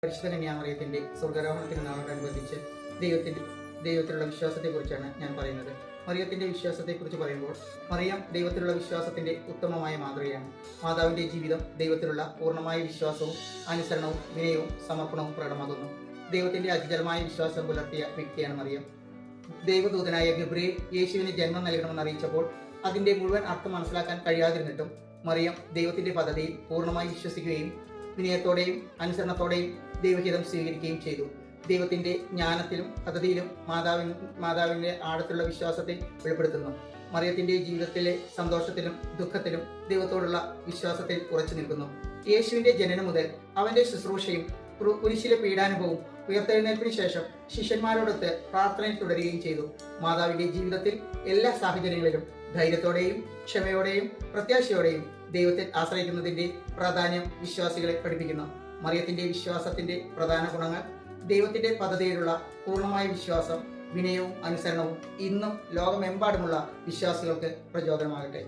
പരിശുദ്ധ കന്യാമറിയത്തിന്റെ സ്വർഗ്ഗാരോഹണത്തിന് നാളോടനുബന്ധിച്ച് ദൈവത്തിലുള്ള വിശ്വാസത്തെക്കുറിച്ചാണ് ഞാൻ പറയുന്നത്. മറിയത്തിന്റെ വിശ്വാസത്തെക്കുറിച്ച് പറയുമ്പോൾ, മറിയം ദൈവത്തിലുള്ള വിശ്വാസത്തിന്റെ ഉത്തമമായ മാതൃകയാണ്. മാതാവിന്റെ ജീവിതം ദൈവത്തിലുള്ള പൂർണ്ണമായ വിശ്വാസവും അനുസരണവും വിനയവും സമർപ്പണവും പ്രകടമാകുന്നു. ദൈവത്തിന്റെ അചഞ്ചലമായ വിശ്വാസം പുലർത്തിയ വ്യക്തിയാണ് മറിയം. ദൈവദൂതനായ ഗബ്രിയേൽ യേശുവിന് ജന്മം നൽകണമെന്ന് അറിയിച്ചപ്പോൾ അതിന്റെ മുഴുവൻ അർത്ഥം മനസ്സിലാക്കാൻ കഴിയാതിരുന്നിട്ടും മറിയം ദൈവത്തിന്റെ പദ്ധതിയിൽ പൂർണ്ണമായി വിശ്വസിക്കുകയും വിനയത്തോടെയും അനുസരണത്തോടെയും ദൈവഹിതം സ്വീകരിക്കുകയും ചെയ്തു. ദൈവത്തിന്റെ ജ്ഞാനത്തിലും പദ്ധതിയിലും മാതാവിന്റെ ആഴത്തുള്ള വിശ്വാസത്തെ വെളിപ്പെടുത്തുന്നു. മറിയത്തിന്റെ ജീവിതത്തിലെ സന്തോഷത്തിലും ദുഃഖത്തിലും ദൈവത്തോടുള്ള വിശ്വാസത്തിൽ ഉറച്ചു നിൽക്കുന്നു. യേശുവിന്റെ ജനനം മുതൽ അവന്റെ ശുശ്രൂഷയും കുരിശിലെ പീഡാനുഭവവും ഉയർത്തെഴുന്നേൽപ്പിന് ശേഷം ശിഷ്യന്മാരോടൊത്ത് പ്രാർത്ഥനയിൽ തുടരുകയും ചെയ്തു. മാതാവിന്റെ ജീവിതത്തിൽ എല്ലാ സാഹചര്യങ്ങളിലും ധൈര്യത്തോടെയും ക്ഷമയോടെയും പ്രത്യാശയോടെയും ദൈവത്തിൽ ആശ്രയിക്കുന്നതിന്റെ പ്രാധാന്യം വിശ്വാസികളെ പഠിപ്പിക്കുന്നു. മറിയത്തിന്റെ വിശ്വാസത്തിന്റെ പ്രധാന ഗുണങ്ങൾ: ദൈവത്തിന്റെ പദ്ധതിയിലുള്ള പൂർണ്ണമായ വിശ്വാസം, വിനയവും അനുസരണവും ഇന്നും ലോകമെമ്പാടുമുള്ള വിശ്വാസികൾക്ക് പ്രചോദനമാകട്ടെ.